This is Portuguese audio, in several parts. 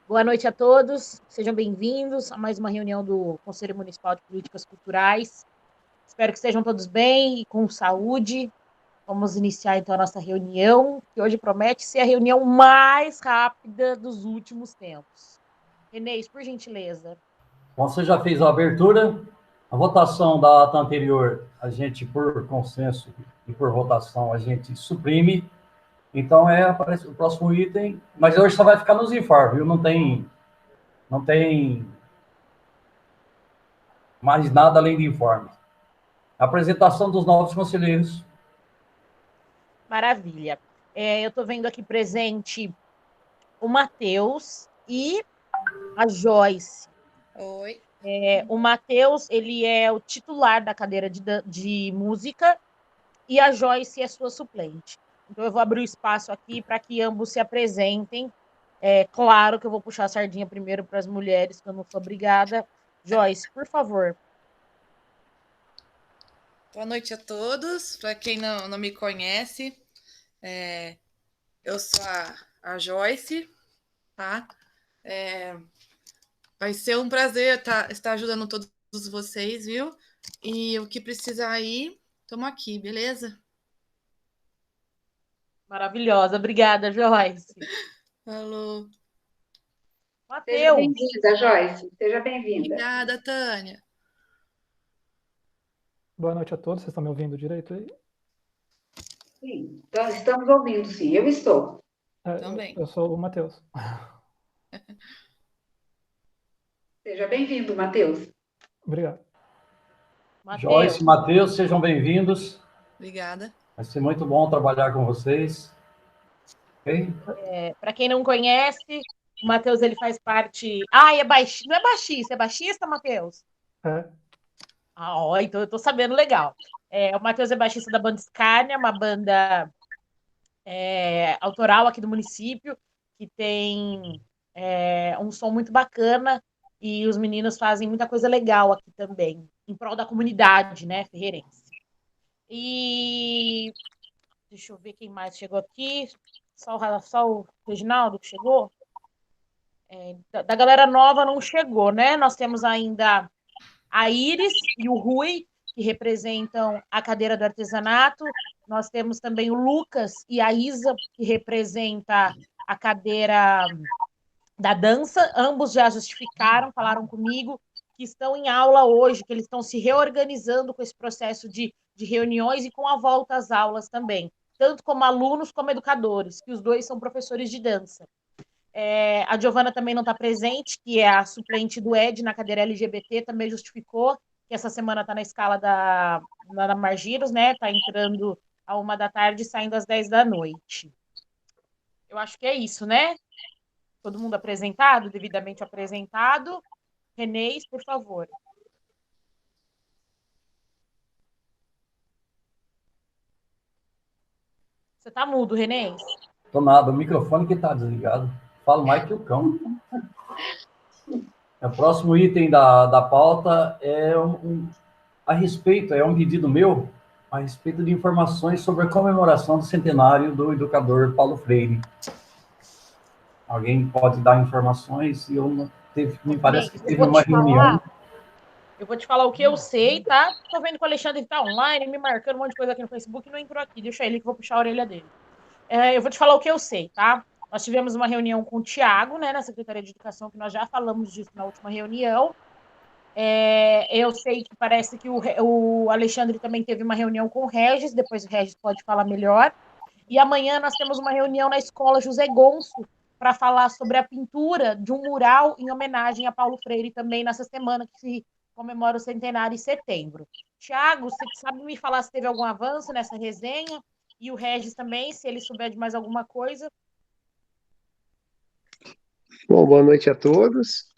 Boa noite a todos, sejam bem-vindos a mais uma reunião do Conselho Municipal de Políticas Culturais. Espero que estejam todos bem e com saúde. Vamos iniciar então a nossa reunião, que hoje promete ser a reunião mais rápida dos últimos tempos. Renês, por gentileza. Bom, você já fez a abertura. A votação da ata anterior, a gente, por consenso e por votação, a gente suprime. Então, aparece o próximo item, mas hoje só vai ficar nos informes, viu? Não tem mais nada além de informe. Apresentação dos novos conselheiros. Maravilha. Eu estou vendo aqui presente o Matheus e a Joyce. Oi. O Matheus, ele é o titular da cadeira de música e a Joyce é sua suplente. Então, eu vou abrir o espaço aqui para que ambos se apresentem. Claro que eu vou puxar a sardinha primeiro para as mulheres, que eu não sou obrigada. Joyce, por favor. Boa noite a todos. Para quem não me conhece, eu sou a Joyce, tá? Vai ser um prazer estar ajudando todos vocês, viu? E o que precisar aí, estamos aqui, beleza? Maravilhosa. Obrigada, Joyce. Falou. Matheus. Seja bem-vinda, Joyce. Seja bem-vinda. Obrigada, Tânia. Boa noite a todos. Vocês estão me ouvindo direito aí? Sim, então, estamos ouvindo, sim. Eu estou. Também. Eu sou o Matheus. Seja bem-vindo, Matheus. Obrigado. Joyce e Matheus, sejam bem-vindos. Obrigada. Vai ser muito bom trabalhar com vocês. Okay? Para quem não conhece, o Matheus, ele faz parte... não é baixista, é baixista, Matheus? Então eu tô sabendo legal. O Matheus é baixista da banda Scania, uma banda autoral aqui do município, que tem um som muito bacana, e os meninos fazem muita coisa legal aqui também, em prol da comunidade, né, ferreirense. E deixa eu ver quem mais chegou aqui. Só o Reginaldo que chegou. Da galera nova não chegou, né? Nós temos ainda a Iris e o Rui, que representam a cadeira do artesanato. Nós temos também o Lucas e a Isa, que representa a cadeira da dança. Ambos já justificaram, falaram comigo que estão em aula hoje, que eles estão se reorganizando com esse processo de reuniões e com a volta às aulas também, tanto como alunos como educadores, que os dois são professores de dança. A Giovana também não está presente, que é a suplente do Ed na cadeira LGBT, também justificou que essa semana está na escala da Margiros, né? Está entrando à 13h e saindo às 10 da noite. Eu acho que é isso, né? Todo mundo apresentado, devidamente apresentado. Renês, por favor. Você está mudo, Renês? Tô nada, o microfone que está desligado. Falo mais que o cão. O próximo item da pauta é um pedido meu a respeito de informações sobre a comemoração do centenário do educador Paulo Freire. Alguém pode dar informações? Me parece que teve uma reunião. Eu vou te falar o que eu sei, tá? Tô vendo que o Alexandre tá online, me marcando um monte de coisa aqui no Facebook e não entrou aqui. Deixa ele que eu vou puxar a orelha dele. Eu vou te falar o que eu sei, tá? Nós tivemos uma reunião com o Tiago, né, na Secretaria de Educação, que nós já falamos disso na última reunião. Eu sei que parece que o Alexandre também teve uma reunião com o Regis, depois o Regis pode falar melhor. E amanhã nós temos uma reunião na Escola José Gonço para falar sobre a pintura de um mural em homenagem a Paulo Freire também nessa semana que se comemora o centenário em setembro. Tiago, você sabe me falar se teve algum avanço nessa resenha? E o Regis também, se ele souber de mais alguma coisa. Bom, boa noite a todos.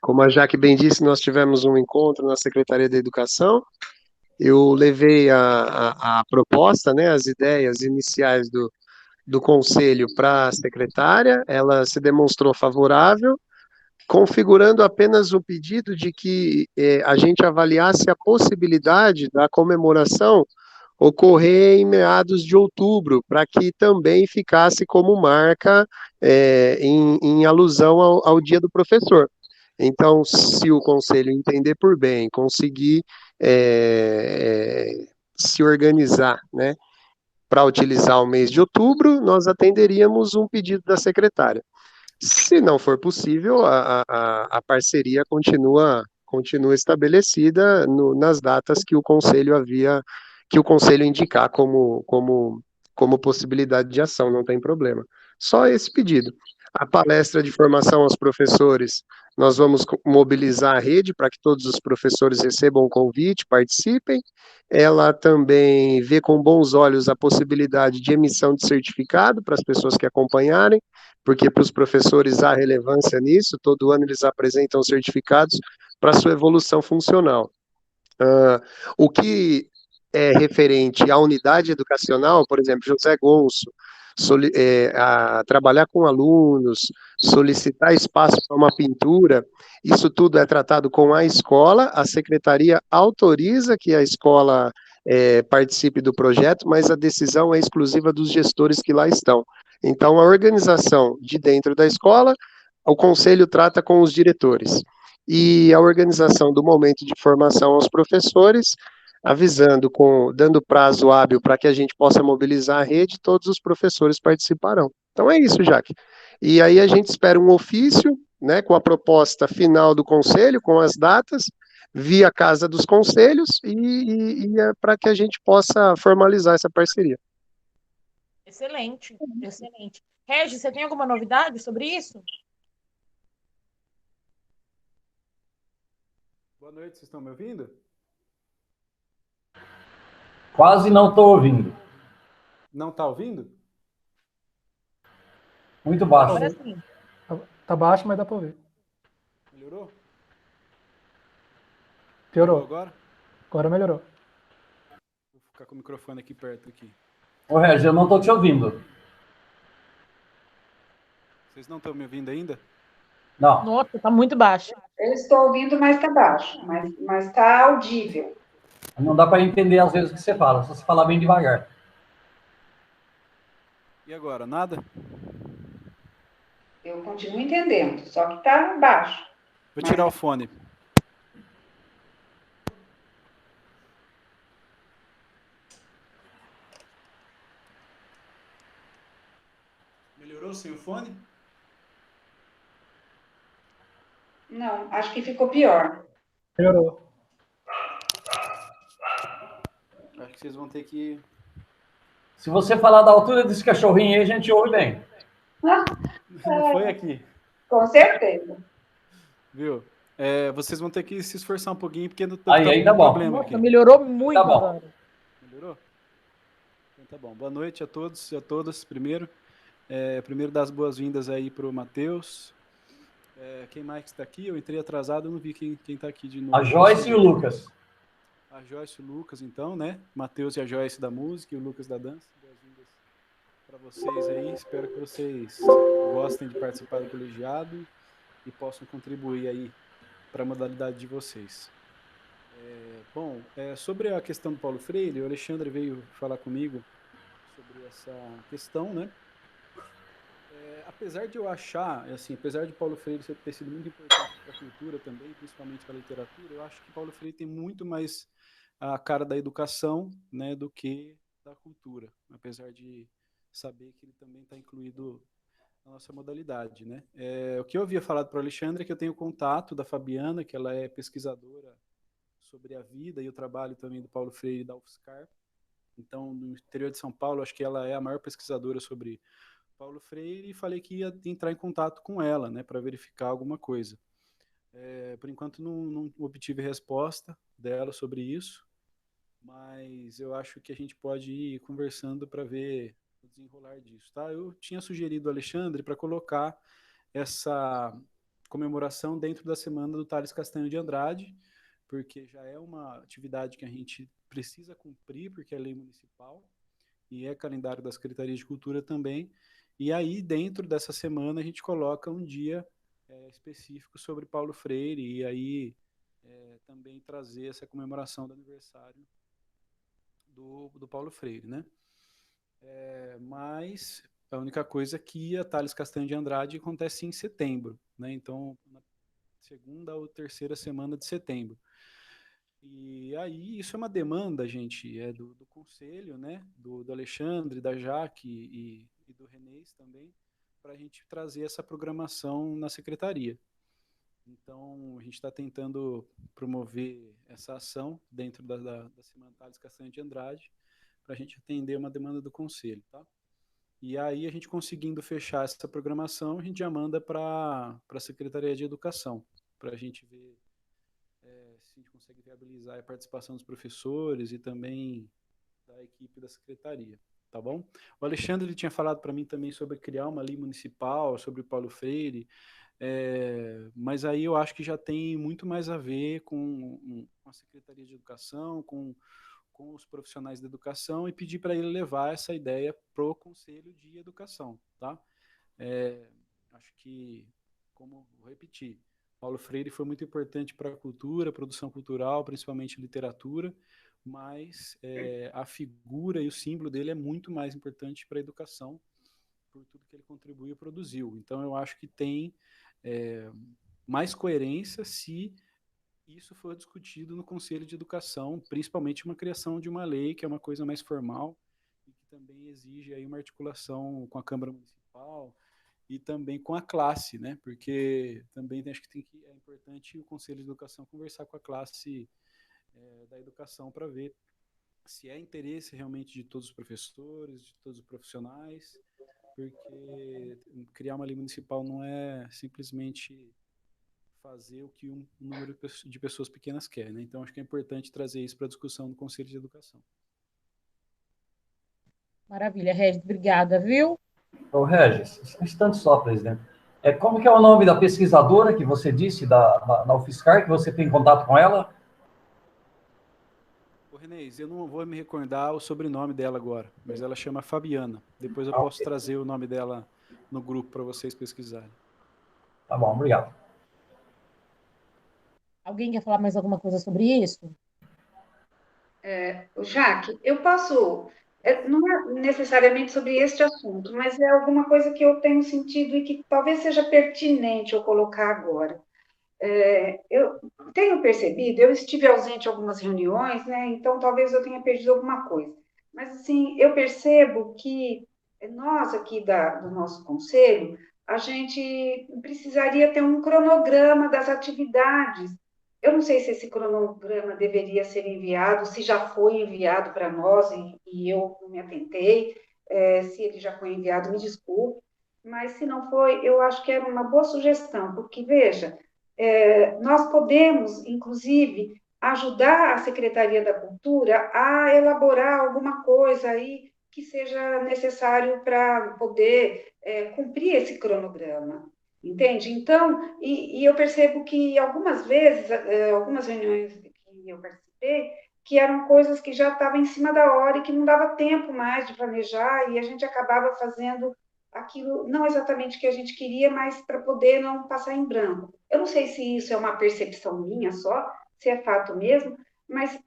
Como a Jaque bem disse, nós tivemos um encontro na Secretaria da Educação. Eu levei a proposta, né, as ideias iniciais do conselho para a secretária, ela se demonstrou favorável, configurando apenas o pedido de que a gente avaliasse a possibilidade da comemoração ocorrer em meados de outubro, para que também ficasse como marca em alusão ao Dia do Professor. Então, se o conselho entender por bem, conseguir se organizar, né, para utilizar o mês de outubro, nós atenderíamos um pedido da secretária. Se não for possível, a parceria continua estabelecida nas datas que o conselho indicar como possibilidade de ação, não tem problema. Só esse pedido. A palestra de formação aos professores, nós vamos mobilizar a rede para que todos os professores recebam o convite, participem. Ela também vê com bons olhos a possibilidade de emissão de certificado para as pessoas que acompanharem, porque para os professores há relevância nisso, todo ano eles apresentam certificados para sua evolução funcional. O que é referente à unidade educacional, por exemplo, José Gonço, a trabalhar com alunos, solicitar espaço para uma pintura, isso tudo é tratado com a escola, a secretaria autoriza que a escola participe do projeto, mas a decisão é exclusiva dos gestores que lá estão. Então, a organização de dentro da escola, o conselho trata com os diretores. E a organização do momento de formação aos professores, avisando, dando prazo hábil para que a gente possa mobilizar a rede, todos os professores participarão. Então é isso, Jaque. E aí a gente espera um ofício, né, com a proposta final do conselho, com as datas, via Casa dos Conselhos, e para que a gente possa formalizar essa parceria. Excelente, excelente. Regis, você tem alguma novidade sobre isso? Boa noite, vocês estão me ouvindo? Quase não estou ouvindo. Não está ouvindo? Muito baixo. Agora sim. Tá baixo, mas dá para ouvir. Melhorou? Piorou. Agora? Agora melhorou. Vou ficar com o microfone aqui perto aqui. Ô, Regis, eu não estou te ouvindo. Vocês não estão me ouvindo ainda? Não. Nossa, tá muito baixo. Eu estou ouvindo, mas está baixo, mas está audível. Não dá para entender às vezes o que você fala, só se falar bem devagar. E agora, nada? Eu continuo entendendo, só que está baixo. Vou tirar o fone. Melhorou sem o fone? Não, acho que ficou pior. Melhorou. Acho que vocês vão ter que... Se você falar da altura desse cachorrinho aí, a gente ouve bem. Não foi aqui. Com certeza. Viu? Vocês vão ter que se esforçar um pouquinho, porque não Aí tá bom. problema Nossa, aqui. melhorou muito Tá bom. agora. Melhorou? Então tá bom. Boa noite a todos e a todas. Primeiro dar as boas-vindas aí pro Matheus. Quem mais está aqui? Eu entrei atrasado, eu não vi quem está aqui de novo. A Joyce e o Lucas. A Joyce e o Lucas, então, né? Matheus e a Joyce da música e o Lucas da dança. Boas-vindas para vocês aí. Espero que vocês gostem de participar do colegiado e possam contribuir aí para a modalidade de vocês. Sobre a questão do Paulo Freire, o Alexandre veio falar comigo sobre essa questão, né? Apesar de eu achar, assim, apesar de Paulo Freire ter sido muito importante para a cultura também, principalmente para a literatura, eu acho que Paulo Freire tem muito mais a cara da educação, né, do que da cultura, apesar de saber que ele também está incluído na nossa modalidade, né? O que eu havia falado para o Alexandre é que eu tenho contato da Fabiana, que ela é pesquisadora sobre a vida e o trabalho também do Paulo Freire e da UFSCar. Então, no interior de São Paulo, acho que ela é a maior pesquisadora sobre Paulo Freire, e falei que ia entrar em contato com ela, né, para verificar alguma coisa. Por enquanto não obtive resposta dela sobre isso, mas eu acho que a gente pode ir conversando para ver o desenrolar disso, tá? Eu tinha sugerido ao Alexandre para colocar essa comemoração dentro da semana do Thales Castanho de Andrade, porque já é uma atividade que a gente precisa cumprir, porque é lei municipal e é calendário da Secretaria de Cultura também. E aí, dentro dessa semana, a gente coloca um dia específico sobre Paulo Freire, e aí também trazer essa comemoração do aniversário do Paulo Freire, né? Mas a única coisa é que a Thales Castanho de Andrade acontece em setembro, né? Então, na segunda ou terceira semana de setembro. E aí, isso é uma demanda, gente, do conselho, né? Do Alexandre, da Jaque e do Renês também, para a gente trazer essa programação na secretaria. Então, a gente está tentando promover essa ação dentro da Semana Thales Castanho de Andrade, para a gente atender uma demanda do conselho, tá? E aí, a gente conseguindo fechar essa programação, a gente já manda para a Secretaria de Educação, para a gente ver se a gente consegue viabilizar a participação dos professores e também da equipe da secretaria, tá bom? O Alexandre ele tinha falado para mim também sobre criar uma lei municipal, sobre o Paulo Freire, mas aí eu acho que já tem muito mais a ver com a Secretaria de Educação, com os profissionais da educação e pedir para ele levar essa ideia para o Conselho de Educação, tá? Acho que, como vou repetir, Paulo Freire foi muito importante para a cultura, produção cultural, principalmente literatura, mas a figura e o símbolo dele é muito mais importante para a educação, por tudo que ele contribuiu e produziu. Então, eu acho que tem mais coerência se isso for discutido no Conselho de Educação, principalmente uma criação de uma lei, que é uma coisa mais formal, e que também exige aí uma articulação com a Câmara Municipal, e também com a classe, né? Porque também acho que é importante o Conselho de Educação conversar com a classe da educação para ver se é interesse realmente de todos os professores, de todos os profissionais, porque criar uma lei municipal não é simplesmente fazer o que um número de pessoas pequenas quer, né? Então acho que é importante trazer isso para a discussão do Conselho de Educação. Maravilha, Regis, obrigada, viu? Ô, Regis, um instante só, presidente. Como que é o nome da pesquisadora que você disse, da UFSCar, que você tem contato com ela? Ô, Renês, eu não vou me recordar o sobrenome dela agora, mas ela chama Fabiana. Depois eu posso trazer o nome dela no grupo para vocês pesquisarem. Tá bom, obrigado. Alguém quer falar mais alguma coisa sobre isso? Jaque, eu posso, não é necessariamente sobre este assunto, mas é alguma coisa que eu tenho sentido e que talvez seja pertinente eu colocar agora. Eu tenho percebido, eu estive ausente em algumas reuniões, né? Então talvez eu tenha perdido alguma coisa. Mas assim, eu percebo que nós aqui do nosso conselho, a gente precisaria ter um cronograma das atividades. Eu não sei se esse cronograma deveria ser enviado, se já foi enviado para nós e eu não me atentei, se ele já foi enviado, me desculpe, mas se não foi, eu acho que era uma boa sugestão, porque veja, nós podemos, inclusive, ajudar a Secretaria da Cultura a elaborar alguma coisa aí que seja necessário para poder cumprir esse cronograma, entende? Então, e eu percebo que algumas vezes, algumas reuniões que eu participei, que eram coisas que já estavam em cima da hora e que não dava tempo mais de planejar e a gente acabava fazendo aquilo não exatamente o que a gente queria, mas para poder não passar em branco. Eu não sei se isso é uma percepção minha só, se é fato mesmo, mas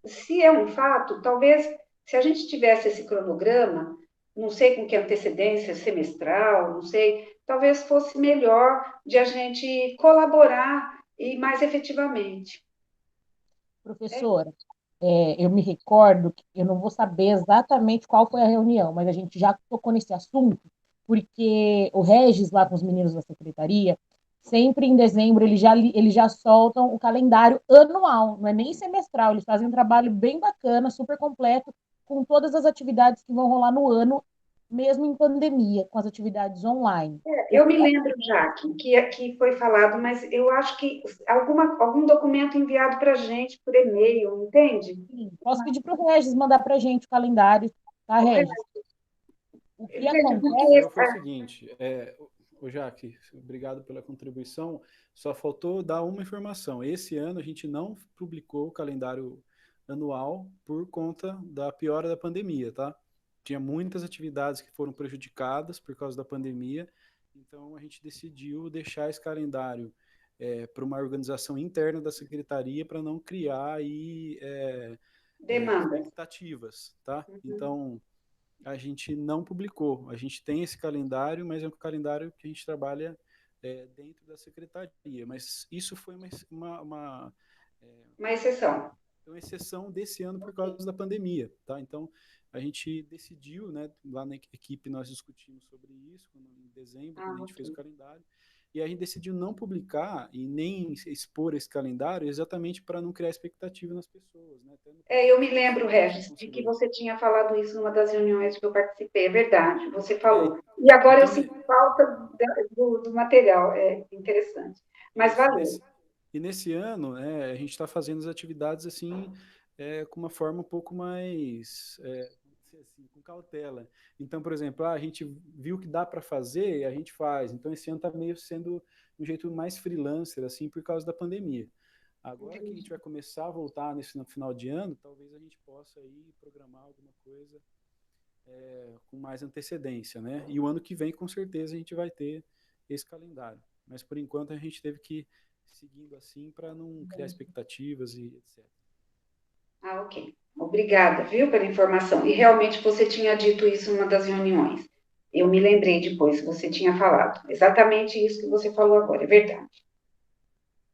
se é um fato, talvez se a gente tivesse esse cronograma, não sei com que antecedência, semestral, não sei, talvez fosse melhor de a gente colaborar e mais efetivamente. Professora, eu me recordo, que eu não vou saber exatamente qual foi a reunião, mas a gente já tocou nesse assunto, porque o Regis, lá com os meninos da secretaria, sempre em dezembro eles já soltam o calendário anual, não é nem semestral, eles fazem um trabalho bem bacana, super completo, com todas as atividades que vão rolar no ano, mesmo em pandemia, com as atividades online. Eu me lembro, Jaque, que foi falado, mas eu acho que algum documento enviado para a gente por e-mail, entende? Sim, posso pedir para o Regis mandar para a gente o calendário, tá, Regis? O que Veja, acontece... Foi o seguinte, o Jaque, obrigado pela contribuição, só faltou dar uma informação. Esse ano a gente não publicou o calendário anual por conta da piora da pandemia, tá? Tinha muitas atividades que foram prejudicadas por causa da pandemia, então a gente decidiu deixar esse calendário para uma organização interna da secretaria para não criar aí Demandas. expectativas, tá? Então, a gente não publicou. A gente tem esse calendário, mas é um calendário que a gente trabalha dentro da secretaria. Mas isso foi uma exceção. exceção desse ano por causa da pandemia, tá? Então, a gente decidiu, né, lá na equipe nós discutimos sobre isso em dezembro, quando a gente fez o calendário, e a gente decidiu não publicar e nem expor esse calendário exatamente para não criar expectativa nas pessoas, né? Eu me lembro, Regis, de que você tinha falado isso numa das reuniões que eu participei, é verdade, você falou. E agora eu sinto falta do material, é interessante. Mas valeu. E nesse ano, a gente está fazendo as atividades assim, com uma forma um pouco mais, assim, com cautela. Então, por exemplo, a gente viu que dá para fazer, a gente faz. Então, esse ano está meio sendo um jeito mais freelancer, assim, por causa da pandemia. Agora que a gente vai começar a voltar no final de ano, talvez a gente possa aí programar alguma coisa com mais antecedência, né? E o ano que vem, com certeza, a gente vai ter esse calendário. Mas, por enquanto, a gente teve que ir seguindo assim para não criar expectativas e etc. Ok. Obrigada, viu, pela informação. E realmente você tinha dito isso em uma das reuniões. Eu me lembrei depois, você tinha falado. Exatamente isso que você falou agora, é verdade.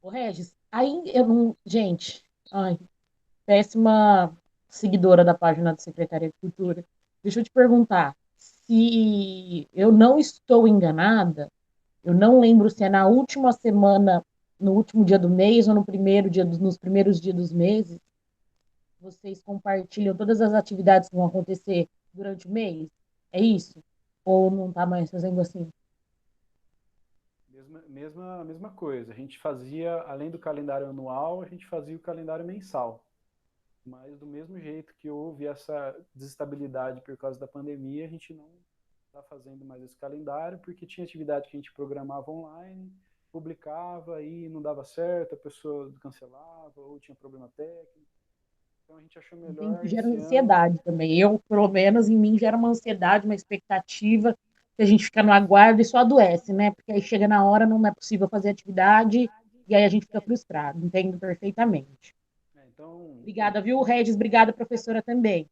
Ô, Regis, aí eu não. Gente, péssima seguidora da página da Secretaria de Cultura. Deixa eu te perguntar, se eu não estou enganada, eu não lembro se é na última semana, no último dia do mês ou no primeiro dia nos primeiros dias dos meses, vocês compartilham todas as atividades que vão acontecer durante o mês? É isso? Ou não está mais fazendo assim? Mesma coisa. A gente fazia, além do calendário anual, a gente fazia o calendário mensal. Mas do mesmo jeito que houve essa desestabilidade por causa da pandemia, a gente não está fazendo mais esse calendário, porque tinha atividade que a gente programava online, publicava e não dava certo, a pessoa cancelava ou tinha problema técnico. Então a gente achou melhor. Gera ansiedade também. Eu, pelo menos, em mim gera uma ansiedade, uma expectativa, que a gente fica no aguardo e só adoece, né? Porque aí chega na hora, não é possível fazer atividade, e aí a gente fica frustrado. Entendo perfeitamente. Então... Obrigada, viu, Regis? Obrigada, professora, também.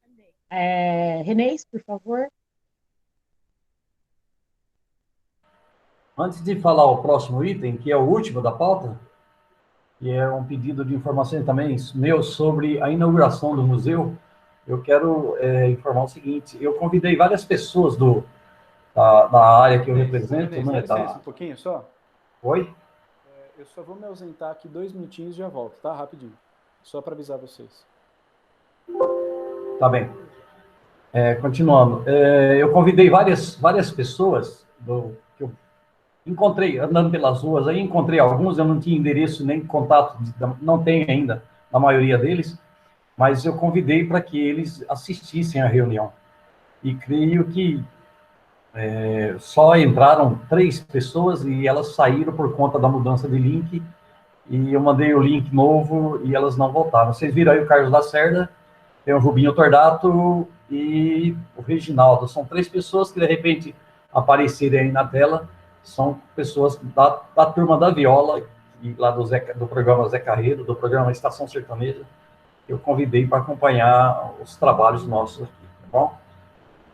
Renês, por favor. Antes de falar o próximo item, que é o último da pauta, que é um pedido de informações também meu sobre a inauguração do museu, eu quero informar o seguinte: eu convidei várias pessoas da área que eu represento. Dá licença um pouquinho só? Oi? Eu só vou me ausentar aqui 2 minutinhos e já volto, tá? Rapidinho. Só para avisar vocês. Tá bem. Continuando. Eu convidei várias pessoas que eu encontrei andando pelas ruas, aí encontrei alguns, eu não tinha endereço nem contato, não tenho ainda a maioria deles, mas eu convidei para que eles assistissem à reunião. E creio que só entraram 3 pessoas e elas saíram por conta da mudança de link, e eu mandei o link novo e elas não voltaram. Vocês viram aí o Carlos Lacerda, tem o Rubinho Tordato e o Reginaldo. São 3 pessoas que, de repente, aparecerem aí na tela. São pessoas da turma da viola, e lá do programa Zé Carreiro, do programa Estação Sertaneja. Eu convidei para acompanhar os trabalhos nossos aqui, tá bom?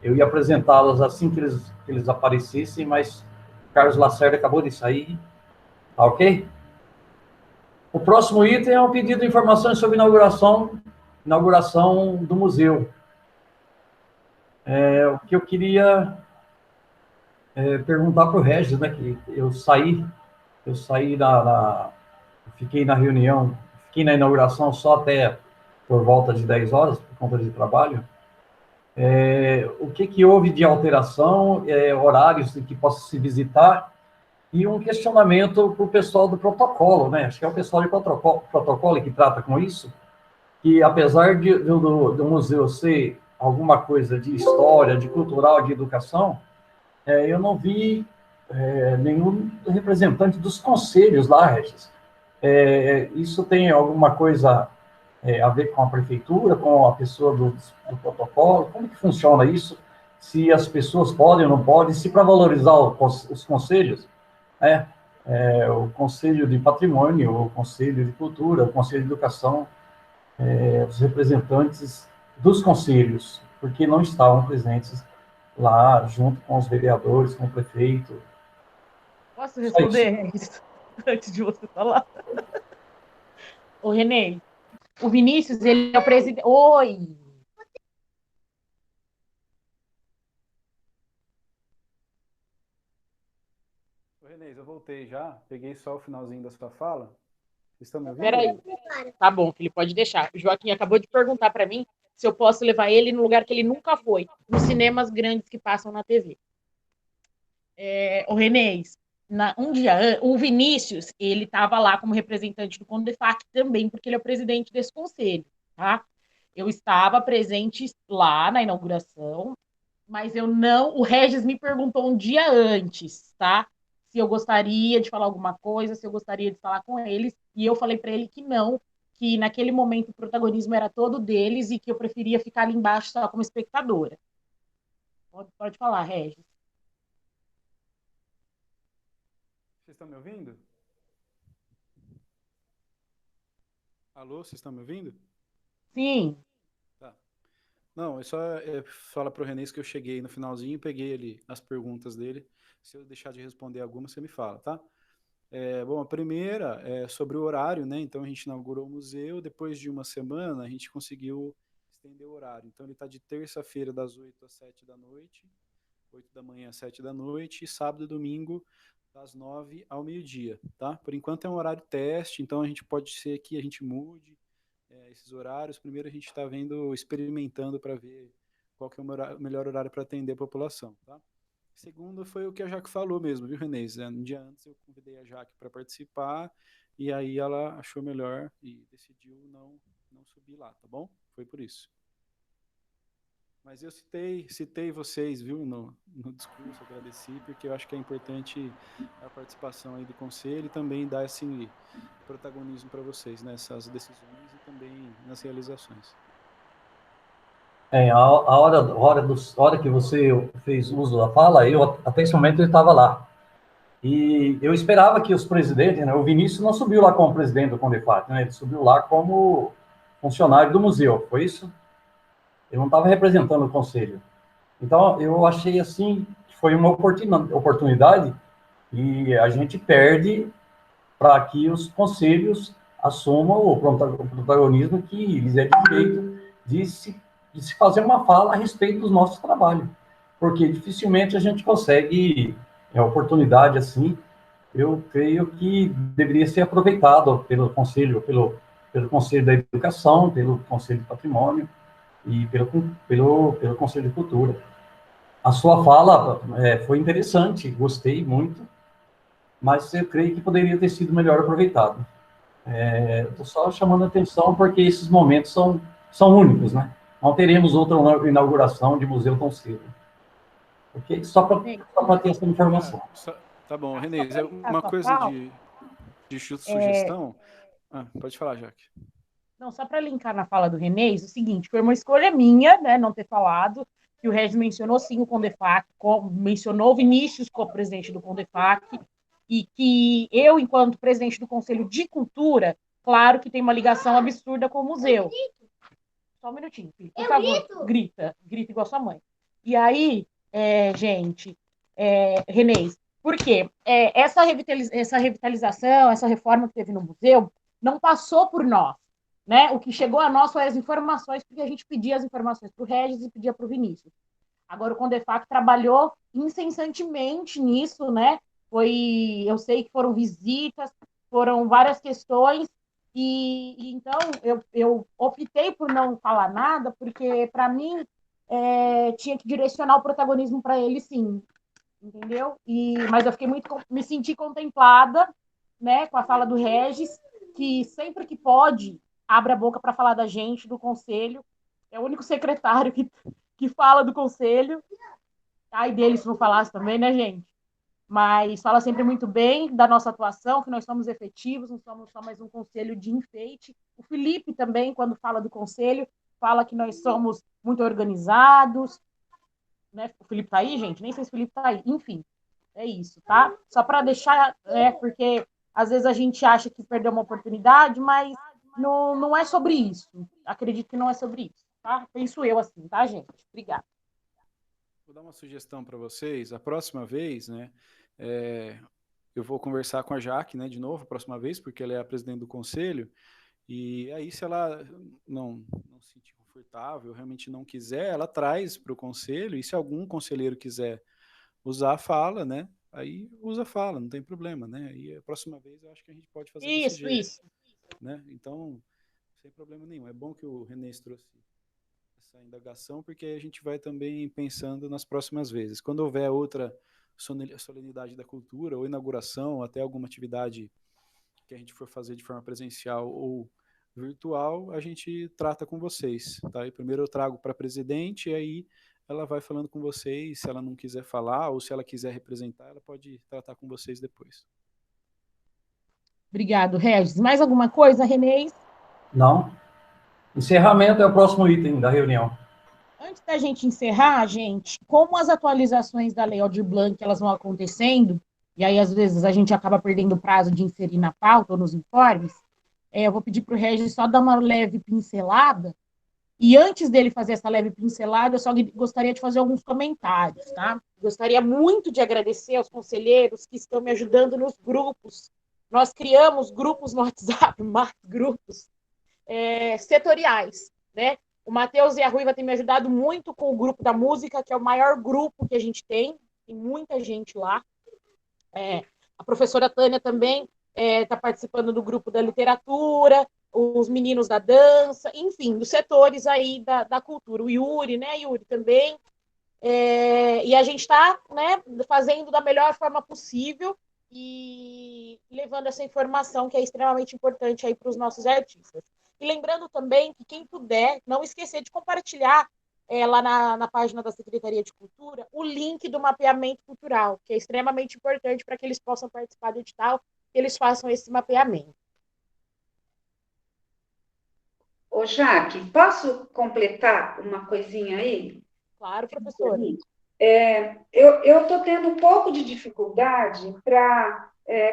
Eu ia apresentá-las assim que eles aparecessem, mas o Carlos Lacerda acabou de sair, tá ok? O próximo item é um pedido de informações sobre inauguração do museu. O que eu queria perguntar para o Regis, né, que eu saí fiquei na reunião, fiquei na inauguração só até por volta de 10 horas, por conta de trabalho. O que houve de alteração, horários que possa se visitar, e um questionamento para o pessoal do protocolo, né? Acho que é o pessoal de protocolo que trata com isso, que apesar do museu ser alguma coisa de história, de cultural, de educação, eu não vi nenhum representante dos conselhos lá, Regis. Isso tem alguma coisa a ver com a prefeitura, com a pessoa do protocolo? Como que funciona isso? Se as pessoas podem ou não podem, se para valorizar os conselhos, o Conselho de Patrimônio, o Conselho de Cultura, o Conselho de Educação, os representantes dos conselhos, porque não estavam presentes lá, junto com os vereadores, com o prefeito. Posso Só isso. responder isso antes de você falar? Ô, Renê, o Vinícius, ele é o presidente. Oi! Ô, Renês, eu voltei já, peguei só o finalzinho da sua fala. Vocês estão me ouvindo? Peraí. Tá bom, que ele pode deixar. O Joaquim acabou de perguntar para mim se eu posso levar ele no lugar que ele nunca foi, nos cinemas grandes que passam na TV. O Renês, um dia, o Vinícius, ele estava lá como representante do Condefac também, porque ele é o presidente desse conselho, tá? Eu estava presente lá na inauguração, mas eu não. O Regis me perguntou um dia antes, tá? Se eu gostaria de falar alguma coisa, se eu gostaria de falar com eles, e eu falei para ele que não, que naquele momento o protagonismo era todo deles e que eu preferia ficar ali embaixo só como espectadora. Pode falar, Regis. Vocês estão me ouvindo? Alô, vocês estão me ouvindo? Sim. Tá. Não, é só fala pro Renês que eu cheguei no finalzinho, peguei ali as perguntas dele. Se eu deixar de responder alguma, você me fala, tá? Bom, a primeira é sobre o horário, né? Então a gente inaugurou o museu, depois de uma semana a gente conseguiu estender o horário. Então ele está de terça-feira das 8 às 7 da noite, 8 da manhã às 7 da noite, e sábado e domingo das 9 ao meio-dia, tá? Por enquanto é um horário teste, então a gente pode ser que a gente mude esses horários. Primeiro a gente está vendo, experimentando para ver qual que é o melhor horário para atender a população, tá? Segundo foi o que a Jaque falou mesmo, viu, Renês? Um dia antes eu convidei a Jaque para participar e aí ela achou melhor e decidiu não subir lá, tá bom? Foi por isso. Mas eu citei vocês, viu, no discurso, agradeci, porque eu acho que é importante a participação aí do conselho e também dar esse protagonismo para vocês nessas decisões e também nas realizações. A hora que você fez uso da fala, eu até esse momento eu estava lá. E eu esperava que os presidentes, né, o Vinícius não subiu lá como presidente do Condefac, né, ele subiu lá como funcionário do museu, foi isso? Ele não estava representando o conselho. Então, eu achei assim, que foi uma oportunidade e a gente perde para que os conselhos assumam o protagonismo que lhes é direito de se fazer uma fala a respeito do nosso trabalho. Porque dificilmente a gente consegue oportunidade assim. Eu creio que deveria ser aproveitado pelo Conselho, pelo Conselho da Educação, pelo Conselho do Patrimônio e pelo Conselho de Cultura. A sua fala foi interessante, gostei muito, mas eu creio que poderia ter sido melhor aproveitado. Estou só chamando a atenção porque esses momentos são únicos, né? Não teremos outra inauguração de museu tão cedo. Ok? Só para ter essa informação. Tá bom, Renês, uma coisa de sugestão... pode falar, Jaque. Não, só para linkar na fala do Renês, o seguinte, foi uma escolha minha, né, não ter falado, que o Regis mencionou sim o Condefac, mencionou o Vinícius como presidente do Condefac, e que eu, enquanto presidente do Conselho de Cultura, claro que tem uma ligação absurda com o museu. Só um minutinho, filho, por favor, grita igual sua mãe. E aí, gente, Renês, por quê? Essa revitalização, essa reforma que teve no museu, não passou por nós. Né? O que chegou a nós foi as informações, porque a gente pedia as informações para o Regis e pedia para o Vinícius. Agora, o Condefac trabalhou incessantemente nisso, né? Eu sei que foram visitas, foram várias questões, e então eu optei por não falar nada, porque, para mim, tinha que direcionar o protagonismo para ele, sim, entendeu? Mas eu me senti contemplada, né, com a fala do Regis, que sempre que pode abre a boca para falar da gente, do conselho. É o único secretário que fala do conselho. Ai dele se não falasse também, né, gente? Mas fala sempre muito bem da nossa atuação, que nós somos efetivos, não somos só mais um conselho de enfeite. O Felipe também, quando fala do conselho, fala que nós somos muito organizados. Né? O Felipe tá aí, gente? Nem sei se o Felipe tá aí. Enfim, é isso, tá? Só para deixar, porque às vezes a gente acha que perdeu uma oportunidade, mas não é sobre isso. Acredito que não é sobre isso, tá? Penso eu assim, tá, gente? Obrigada. Vou dar uma sugestão para vocês. A próxima vez, né, eu vou conversar com a Jaque, né, de novo, a próxima vez, porque ela é a presidente do conselho. E aí, se ela não se sentir confortável, realmente não quiser, ela traz para o conselho. E se algum conselheiro quiser usar a fala, né, aí usa a fala, não tem problema, né? E a próxima vez eu acho que a gente pode fazer desse jeito. Isso. Né? Então, sem problema nenhum. É bom que o René trouxe essa indagação, porque a gente vai também pensando nas próximas vezes. Quando houver outra solenidade da cultura, ou inauguração, ou até alguma atividade que a gente for fazer de forma presencial ou virtual, a gente trata com vocês. Tá? E primeiro eu trago para a presidente, e aí ela vai falando com vocês. Se ela não quiser falar, ou se ela quiser representar, ela pode tratar com vocês depois. Obrigado, Regis. Mais alguma coisa, Renê? Não. Encerramento é o próximo item da reunião. Antes da gente encerrar, gente, como as atualizações da Lei Aldir Blanc elas vão acontecendo, e aí às vezes a gente acaba perdendo o prazo de inserir na pauta ou nos informes, eu vou pedir para o Regis só dar uma leve pincelada, e antes dele fazer essa leve pincelada, eu só gostaria de fazer alguns comentários, tá? Gostaria muito de agradecer aos conselheiros que estão me ajudando nos grupos. Nós criamos grupos no WhatsApp, mais grupos setoriais, né? O Matheus e a Ruiva têm me ajudado muito com o grupo da música, que é o maior grupo que a gente tem muita gente lá. A professora Tânia também está participando do grupo da literatura, os meninos da dança, enfim, dos setores aí da cultura. O Yuri, né, Yuri também. E a gente está, né, fazendo da melhor forma possível e levando essa informação que é extremamente importante aí para os nossos artistas. E lembrando também que quem puder, não esquecer de compartilhar lá na página da Secretaria de Cultura o link do mapeamento cultural, que é extremamente importante para que eles possam participar do edital e eles façam esse mapeamento. Ô, Jaque, posso completar uma coisinha aí? Claro, professora. Eu estou tendo um pouco de dificuldade para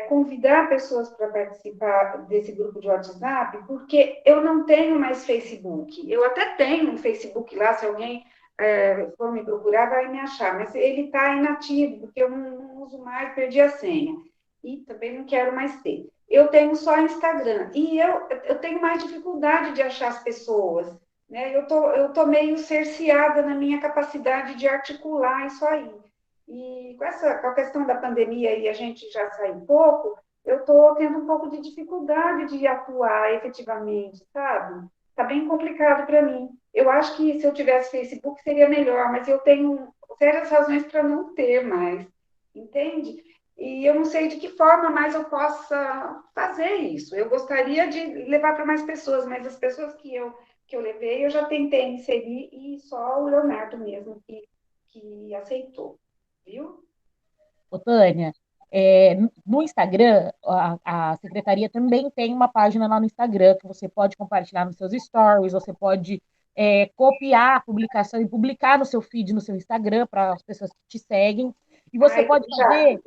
convidar pessoas para participar desse grupo de WhatsApp, porque eu não tenho mais Facebook. Eu até tenho um Facebook lá, se alguém for me procurar, vai me achar, mas ele está inativo, porque eu não uso mais, perdi a senha. E também não quero mais ter. Eu tenho só Instagram. E eu tenho mais dificuldade de achar as pessoas. Né? Eu tô meio cerceada na minha capacidade de articular isso aí. E com a questão da pandemia e a gente já sai um pouco, eu estou tendo um pouco de dificuldade de atuar efetivamente, sabe? Está bem complicado para mim. Eu acho que se eu tivesse Facebook seria melhor, mas eu tenho sérias razões para não ter mais, entende? E eu não sei de que forma mais eu possa fazer isso. Eu gostaria de levar para mais pessoas, mas as pessoas que eu levei, eu já tentei inserir e só o Leonardo mesmo que aceitou, viu? Ô, Tânia, no Instagram, a secretaria também tem uma página lá no Instagram que você pode compartilhar nos seus stories, você pode copiar a publicação e publicar no seu feed, no seu Instagram, para as pessoas que te seguem. E você pode fazer...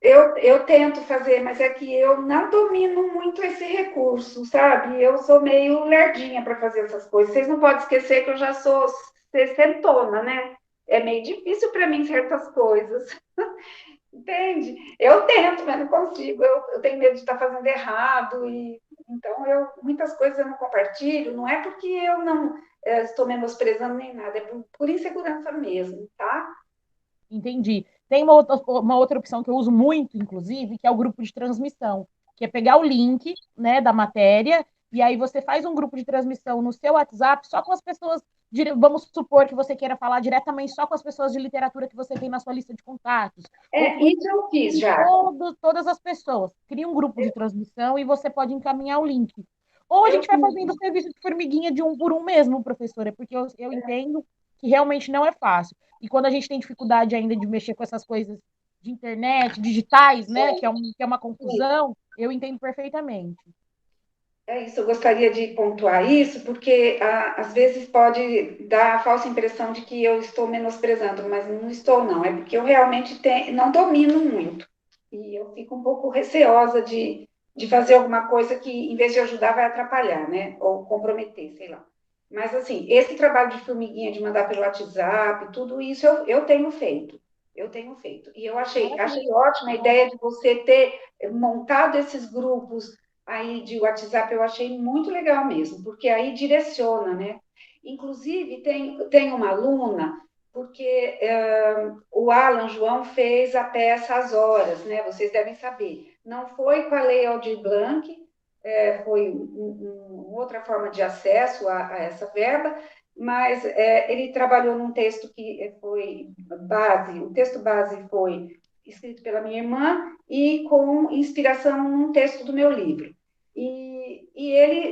Eu tento fazer, mas é que eu não domino muito esse recurso, sabe? Eu sou meio lerdinha para fazer essas coisas. Vocês não podem esquecer que eu já sou sessentona, né? É meio difícil para mim certas coisas. Entende? Eu tento, mas não consigo. Eu tenho medo de estar fazendo errado. Então, muitas coisas eu não compartilho. Não é porque eu não estou menosprezando nem nada. É por insegurança mesmo, tá? Entendi. Tem uma outra opção que eu uso muito, inclusive, que é o grupo de transmissão, que é pegar o link, né, da matéria, e aí você faz um grupo de transmissão no seu WhatsApp só com as pessoas, vamos supor que você queira falar diretamente só com as pessoas de literatura que você tem na sua lista de contatos. Isso eu fiz já. Todas as pessoas. Cria um grupo de transmissão e você pode encaminhar o link. Ou a gente vai fazendo o serviço de formiguinha de um por um mesmo, professora, porque eu entendo que realmente não é fácil. E quando a gente tem dificuldade ainda de mexer com essas coisas de internet, digitais, né, que é uma confusão, eu entendo perfeitamente. É isso, eu gostaria de pontuar isso, porque às vezes pode dar a falsa impressão de que eu estou menosprezando, mas não estou, não. É porque eu realmente não domino muito. E eu fico um pouco receosa de de fazer alguma coisa que, em vez de ajudar, vai atrapalhar, né? Ou comprometer, sei lá. Mas, assim, esse trabalho de formiguinha, de mandar pelo WhatsApp, tudo isso eu tenho feito. Eu tenho feito. E eu achei Maravilha. ótima a ideia de você ter montado esses grupos aí de WhatsApp, eu achei muito legal mesmo, porque aí direciona, né? Inclusive, tem uma aluna, porque o Alan João fez a peça As Horas, né? Vocês devem saber. Não foi com a Lei Aldir Blanc, foi outra forma de acesso a essa verba, mas ele trabalhou num texto que foi base, o texto base foi escrito pela minha irmã e com inspiração num texto do meu livro.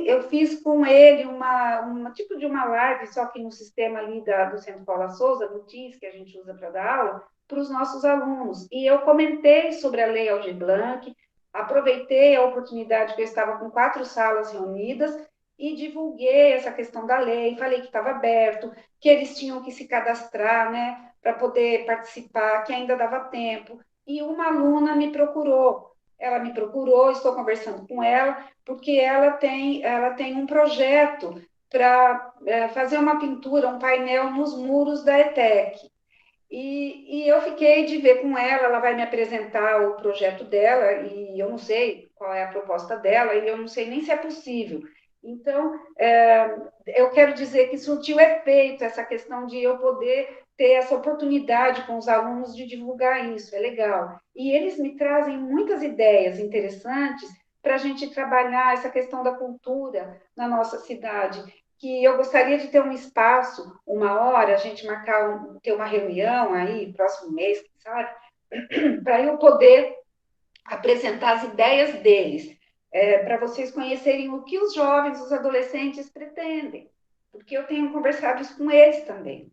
Eu fiz com ele uma tipo de uma live, só que no sistema ali do Centro Paula Souza, no Teams, que a gente usa para dar aula, para os nossos alunos. E eu comentei sobre a Lei Aldir Blanc, aproveitei a oportunidade que eu estava com 4 salas reunidas e divulguei essa questão da lei, falei que estava aberto, que eles tinham que se cadastrar, né, para poder participar, que ainda dava tempo. E uma aluna me procurou. Ela me procurou, estou conversando com ela, porque ela tem um projeto para fazer uma pintura, um painel nos muros da ETEC. E eu fiquei de ver com ela vai me apresentar o projeto dela, e eu não sei qual é a proposta dela, e eu não sei nem se é possível. Então, eu quero dizer que surtiu efeito essa questão de eu poder ter essa oportunidade com os alunos de divulgar isso, é legal. E eles me trazem muitas ideias interessantes para a gente trabalhar essa questão da cultura na nossa cidade, que eu gostaria de ter um espaço, uma hora, a gente marcar, ter uma reunião aí, próximo mês, sabe? Para eu poder apresentar as ideias deles, para vocês conhecerem o que os jovens, os adolescentes pretendem, porque eu tenho conversado isso com eles também.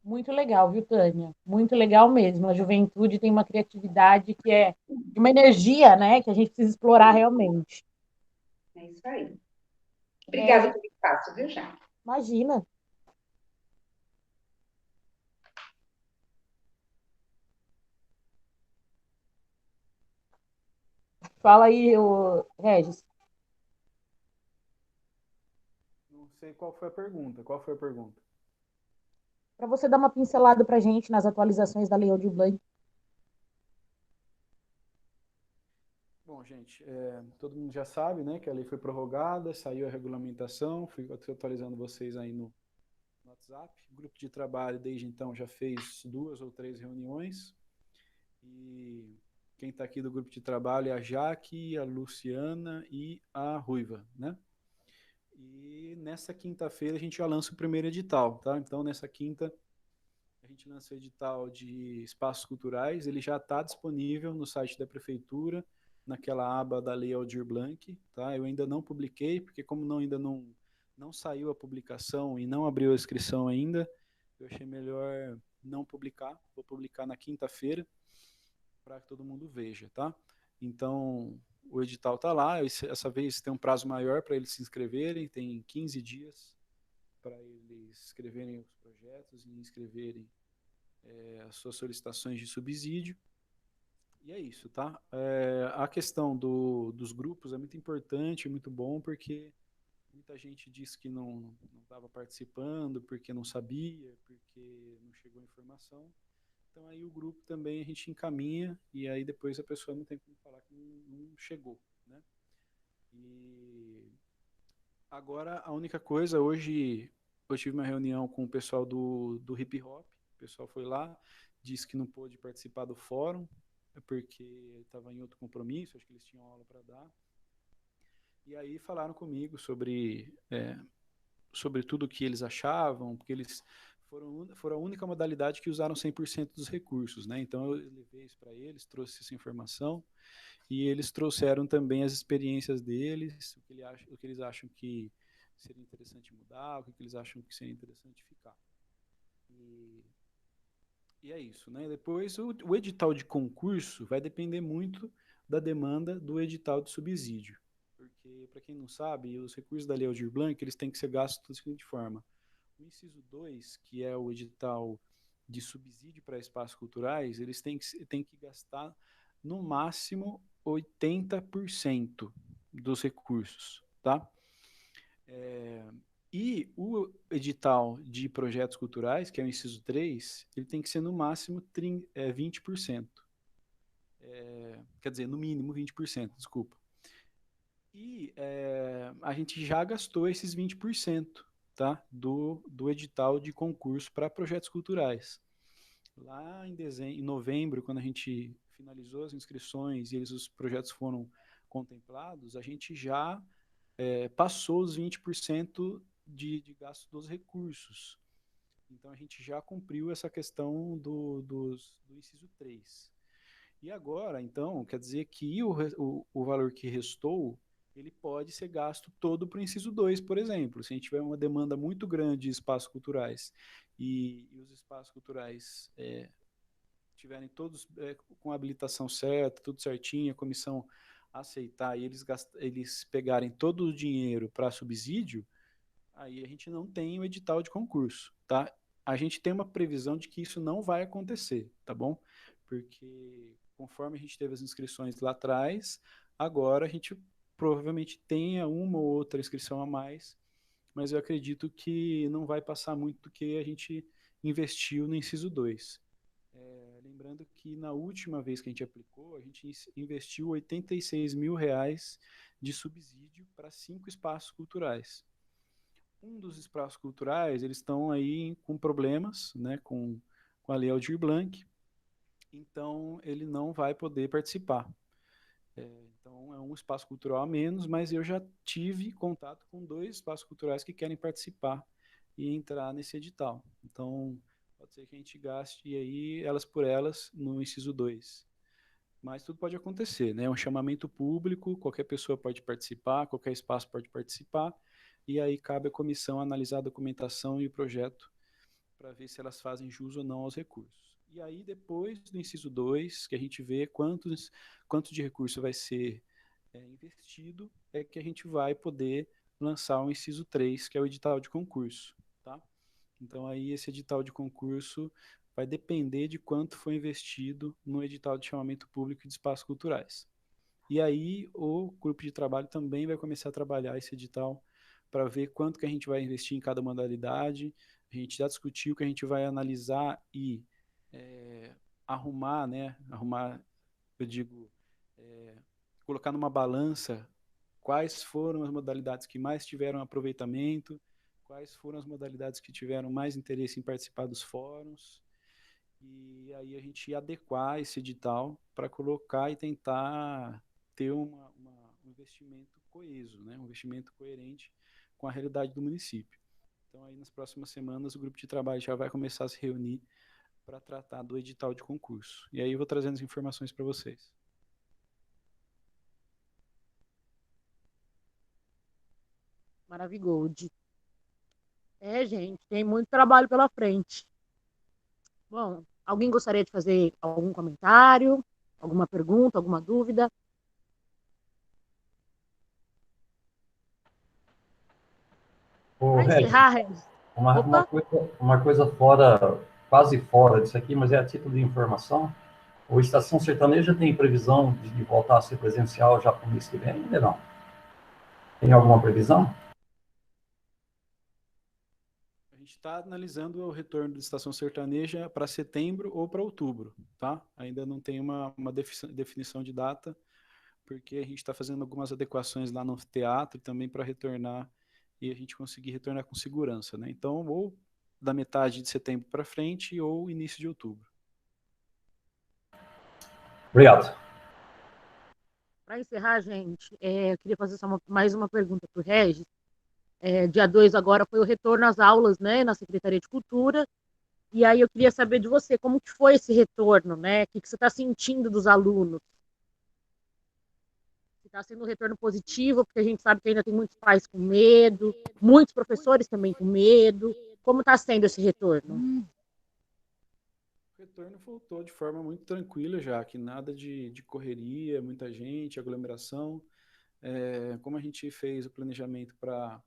Muito legal, viu, Tânia? Muito legal mesmo. A juventude tem uma criatividade que é de uma energia, né, que a gente precisa explorar realmente. É isso aí. É, Obrigada pelo espaço, viu, Jaque? imagina. Fala aí, Regis. Não sei qual foi a pergunta. Qual foi a pergunta? Para você dar uma pincelada para a gente nas atualizações da Lei Aldir Blanc. Bom, gente, todo mundo já sabe, né, que a lei foi prorrogada, saiu a regulamentação, fui atualizando vocês aí no WhatsApp. O grupo de trabalho, desde então, já fez 2 ou 3 reuniões. E quem está aqui do grupo de trabalho é a Jaque, a Luciana e a Ruiva, né? E nessa quinta-feira a gente já lança o primeiro edital, tá? Então, nessa quinta, a gente lança o edital de espaços culturais, ele já está disponível no site da prefeitura, naquela aba da Lei Aldir Blanc, tá? Eu ainda não publiquei, porque como ainda não saiu a publicação e não abriu a inscrição ainda, eu achei melhor não publicar. Vou publicar na quinta-feira para que todo mundo veja, tá? Então, o edital está lá, essa vez tem um prazo maior para eles se inscreverem, tem 15 dias para eles escreverem os projetos e inscreverem as suas solicitações de subsídio. E é isso, tá? A questão dos grupos é muito importante, muito bom, porque muita gente disse que não estava participando, porque não sabia, porque não chegou informação. Então aí o grupo também a gente encaminha e aí depois a pessoa não tem como falar que não chegou, né? E agora a única coisa, hoje eu tive uma reunião com o pessoal do hip hop, o pessoal foi lá, disse que não pôde participar do fórum, porque estava em outro compromisso, acho que eles tinham aula para dar. E aí falaram comigo sobre tudo o que eles achavam, porque eles foram a única modalidade que usaram 100% dos recursos, né? Então eu levei isso para eles, trouxe essa informação, e eles trouxeram também as experiências deles, o que eles acham que seria interessante mudar, o que eles acham que seria interessante ficar. E é isso, né? Depois, o edital de concurso vai depender muito da demanda do edital de subsídio. Porque, para quem não sabe, os recursos da Lei Aldir Blanc, eles têm que ser gastos da seguinte forma. O inciso 2, que é o edital de subsídio para espaços culturais, eles têm que gastar no máximo 80% dos recursos, tá? E o edital de projetos culturais, que é o inciso 3, ele tem que ser no máximo 20%. Quer dizer, no mínimo 20%, desculpa. E a gente já gastou esses 20%, tá? Do edital de concurso para projetos culturais. Lá em novembro, quando a gente finalizou as inscrições e os projetos foram contemplados, a gente já passou os 20% de gasto dos recursos. Então, a gente já cumpriu essa questão do inciso 3. E agora, então, quer dizer que o valor que restou, ele pode ser gasto todo para o inciso 2, por exemplo. Se a gente tiver uma demanda muito grande de espaços culturais e os espaços culturais tiverem todos com a habilitação certa, tudo certinho, a comissão aceitar e eles pegarem todo o dinheiro para subsídio, aí a gente não tem o edital de concurso, tá? A gente tem uma previsão de que isso não vai acontecer, tá bom? Porque conforme a gente teve as inscrições lá atrás, agora a gente provavelmente tenha uma ou outra inscrição a mais, mas eu acredito que não vai passar muito do que a gente investiu no inciso 2. Lembrando que na última vez que a gente aplicou, a gente investiu R$ 86.000 de subsídio para 5 espaços culturais. Um dos espaços culturais, eles estão aí com problemas, né, com a Lei Aldir Blanc, então ele não vai poder participar. Então é um espaço cultural a menos, mas eu já tive contato com 2 espaços culturais que querem participar e entrar nesse edital. Então pode ser que a gente gaste aí elas por elas no inciso 2. Mas tudo pode acontecer, né? É um chamamento público, qualquer pessoa pode participar, qualquer espaço pode participar, e aí cabe à comissão analisar a documentação e o projeto para ver se elas fazem jus ou não aos recursos. E aí, depois do inciso 2, que a gente vê quanto de recurso vai ser investido, é que a gente vai poder lançar o inciso 3, que é o edital de concurso, tá? Então, aí, esse edital de concurso vai depender de quanto foi investido no edital de chamamento público de espaços culturais. E aí, o grupo de trabalho também vai começar a trabalhar esse edital para ver quanto que a gente vai investir em cada modalidade. A gente já discutiu que a gente vai analisar e arrumar, né? Arrumar, eu digo, colocar numa balança quais foram as modalidades que mais tiveram aproveitamento, quais foram as modalidades que tiveram mais interesse em participar dos fóruns, e aí a gente adequar esse edital para colocar e tentar ter um investimento coeso, né? Um investimento coerente com a realidade do município. Então, aí nas próximas semanas, o grupo de trabalho já vai começar a se reunir para tratar do edital de concurso. E aí eu vou trazendo as informações para vocês. Maravigold. Gente, tem muito trabalho pela frente. Bom, alguém gostaria de fazer algum comentário, alguma pergunta, alguma dúvida? Ô, Para Regis, encerrar, Regis. Opa, uma coisa fora, quase fora disso aqui, mas é a título de informação. O Estação Sertaneja tem previsão de voltar a ser presencial já para o mês que vem, ainda não? Tem alguma previsão? A gente está analisando o retorno da Estação Sertaneja para setembro ou para outubro, tá? Ainda não tem uma definição de data, porque a gente está fazendo algumas adequações lá no teatro também para retornar e a gente conseguir retornar com segurança, né? Então, ou da metade de setembro para frente ou início de outubro. Obrigado. para encerrar, gente, eu queria fazer só mais uma pergunta para o Regis. Dia 2 agora foi o retorno às aulas, né, na Secretaria de Cultura. E aí eu queria saber de você, como que foi esse retorno, né? O que você está sentindo dos alunos? Se está sendo um retorno positivo, porque a gente sabe que ainda tem muitos pais com medo, muitos professores também com medo. Como está sendo esse retorno? O retorno voltou de forma muito tranquila já, que nada de correria, muita gente, aglomeração. Como a gente fez o planejamento para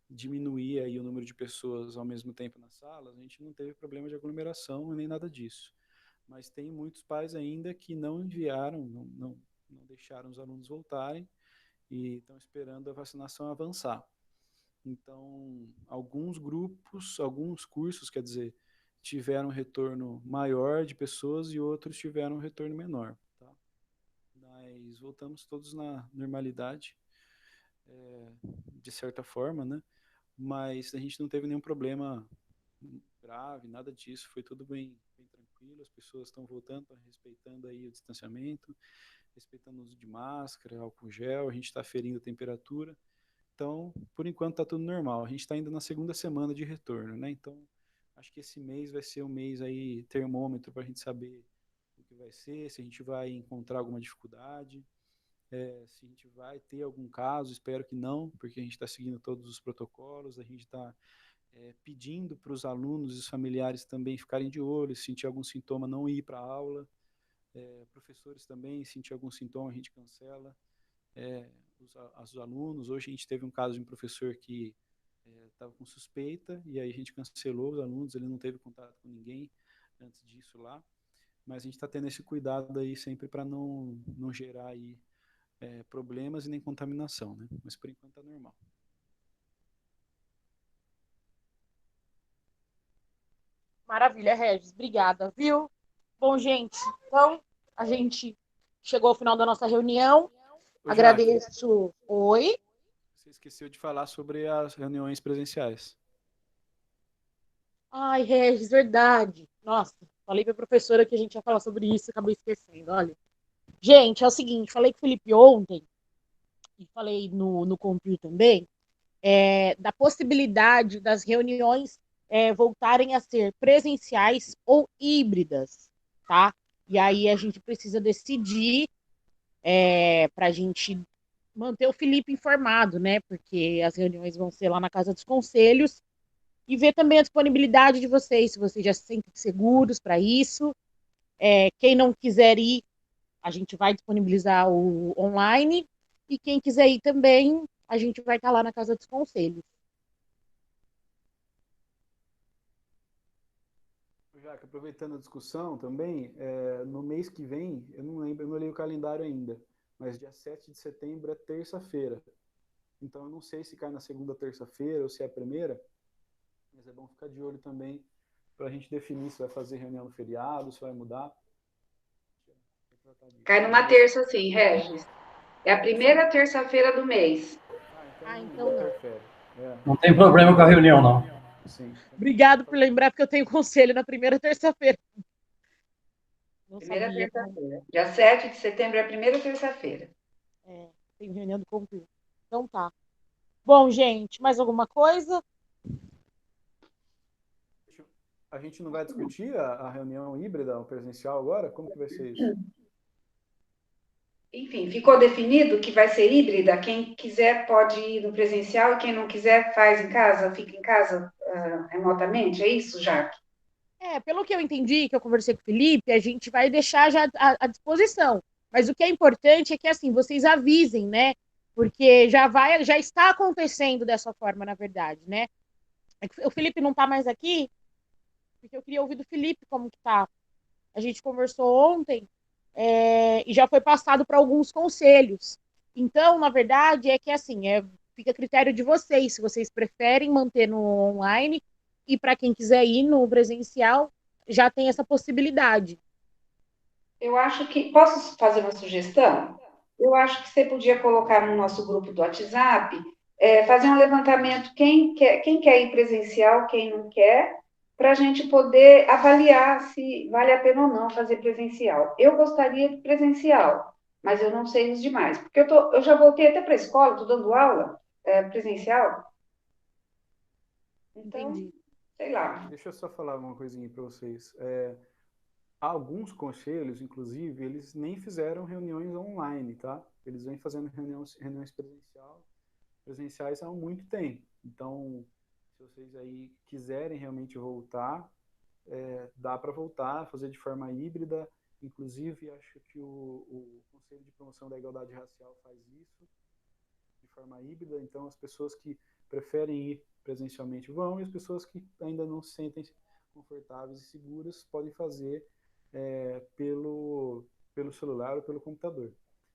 diminuir aí o número de pessoas ao mesmo tempo nas salas, a gente não teve problema de aglomeração nem nada disso. mas tem muitos pais ainda que não enviaram, não deixaram os alunos voltarem e estão esperando a vacinação avançar. Então, alguns grupos, alguns cursos, quer dizer, tiveram um retorno maior de pessoas e outros tiveram um retorno menor. Tá? Mas voltamos todos na normalidade, de certa forma, né? Mas a gente não teve nenhum problema grave, nada disso, foi tudo bem tranquilo, as pessoas estão voltando, estão respeitando aí o distanciamento, respeitando o uso de máscara, álcool gel, a gente está aferindo a temperatura. Então, por enquanto está tudo normal. A gente está ainda na segunda semana de retorno, né? Então, acho que esse mês vai ser um mês aí termômetro para a gente saber o que vai ser, se a gente vai encontrar alguma dificuldade, se a gente vai ter algum caso. Espero que não, porque a gente está seguindo todos os protocolos, a gente está pedindo para os alunos e os familiares também ficarem de olho, se sentir algum sintoma, não ir para a aula. Professores também, se sentir algum sintoma, a gente cancela. Os alunos. Hoje a gente teve um caso de um professor que estava com suspeita e aí a gente cancelou os alunos, ele não teve contato com ninguém antes disso lá, mas a gente está tendo esse cuidado aí sempre para não gerar aí problemas e nem contaminação, né? Mas por enquanto está normal. Maravilha, Regis. Obrigada, viu? Bom, gente, então a gente chegou ao final da nossa reunião. Ô, Agradeço. Oi? Você esqueceu de falar sobre as reuniões presenciais. Ai, Regis, verdade. Nossa, falei para a professora que a gente ia falar sobre isso e acabei esquecendo. Olha. Gente, é o seguinte, falei com o Felipe ontem e falei no Compil também, da possibilidade das reuniões voltarem a ser presenciais ou híbridas, tá? E aí a gente precisa decidir para a gente manter o Felipe informado, né? Porque as reuniões vão ser lá na Casa dos Conselhos e ver também a disponibilidade de vocês, se vocês já se sentem seguros para isso. Quem não quiser ir, a gente vai disponibilizar o online e quem quiser ir também, a gente vai estar lá na Casa dos Conselhos. Jaque, aproveitando a discussão também, no mês que vem, eu não lembro, eu não olhei o calendário ainda, mas dia 7 de setembro é terça-feira. Então eu não sei se cai na segunda terça-feira ou se é a primeira, mas é bom ficar de olho também para a gente definir se vai fazer reunião no feriado, se vai mudar. Cai numa terça, sim, Regis. É a primeira terça-feira do mês. Então não. Interfere. Não tem problema com a reunião, não. Sim. Obrigado por lembrar, porque eu tenho conselho na primeira terça-feira. Primeira terça-feira. Dia 7 de setembro é a primeira terça-feira. Tem reunião do Compil. Então tá. Bom, gente, mais alguma coisa? A gente não vai discutir a reunião híbrida ou presencial agora? Como que vai ser isso? Enfim, ficou definido que vai ser híbrida. Quem quiser pode ir no presencial e quem não quiser faz em casa, fica em casa remotamente. É isso, Jaque? Pelo que eu entendi, que eu conversei com o Felipe, a gente vai deixar já à disposição. Mas o que é importante é que assim, vocês avisem, né? Porque já está acontecendo dessa forma, na verdade, né? O Felipe não está mais aqui, porque eu queria ouvir do Felipe como que tá. A gente conversou ontem e já foi passado para alguns conselhos. Então, na verdade, é que assim, fica a critério de vocês, se vocês preferem manter no online, e para quem quiser ir no presencial, já tem essa possibilidade. Eu acho que. Posso fazer uma sugestão? Eu acho que você podia colocar no nosso grupo do WhatsApp, fazer um levantamento quem quer ir presencial, quem não quer, para a gente poder avaliar se vale a pena ou não fazer presencial. Eu gostaria de presencial, mas eu não sei os demais, porque eu já voltei até para a escola, estou dando aula presencial. Então, Entendi. sei lá. Deixa eu só falar uma coisinha para vocês. Alguns conselhos, inclusive, eles nem fizeram reuniões online, tá? Eles vêm fazendo reuniões presenciais há muito tempo. Então, se vocês aí quiserem realmente voltar, dá para voltar, fazer de forma híbrida. Inclusive, acho que o Conselho de Promoção da Igualdade Racial faz isso de forma híbrida. Então, as pessoas que preferem ir presencialmente vão, e as pessoas que ainda não se sentem confortáveis e seguras podem fazer pelo celular ou pelo computador.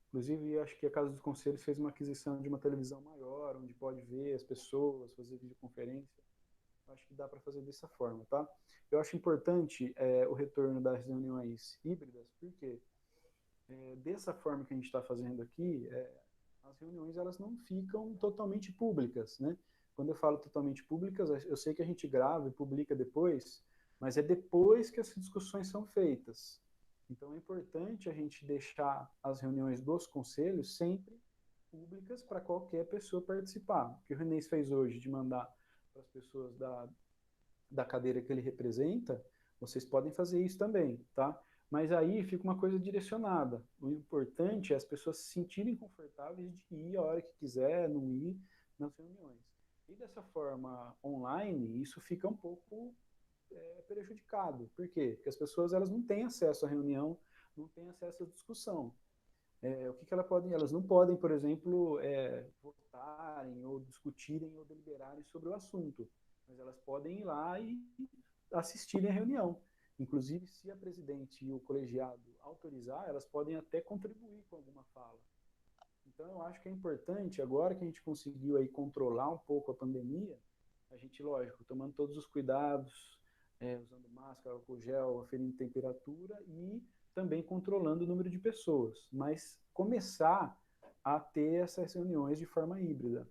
Inclusive, acho que a Casa dos Conselhos fez uma aquisição de uma televisão maior, onde pode ver as pessoas, fazer videoconferência. Acho que dá para fazer dessa forma, tá? Eu acho importante o retorno das reuniões híbridas, porque dessa forma que a gente está fazendo aqui, as reuniões elas não ficam totalmente públicas, né? Quando eu falo totalmente públicas, eu sei que a gente grava e publica depois, mas é depois que as discussões são feitas. Então é importante a gente deixar as reuniões dos conselhos sempre públicas para qualquer pessoa participar. O que o Renês fez hoje de mandar para as pessoas da cadeira que ele representa, vocês podem fazer isso também, tá? Mas aí fica uma coisa direcionada. O importante é as pessoas se sentirem confortáveis de ir a hora que quiser, não ir nas reuniões. E dessa forma online, isso fica um pouco prejudicado. Por quê? Porque as pessoas elas não têm acesso à reunião, não têm acesso à discussão. O que elas podem? Elas não podem, por exemplo, votarem ou discutirem ou deliberarem sobre o assunto, mas elas podem ir lá e assistirem à reunião. Inclusive, se a presidente e o colegiado autorizar, elas podem até contribuir com alguma fala. Então, eu acho que é importante, agora que a gente conseguiu aí controlar um pouco a pandemia, a gente, lógico, tomando todos os cuidados, usando máscara, álcool gel, aferindo temperatura e também controlando o número de pessoas, mas começar a ter essas reuniões de forma híbrida,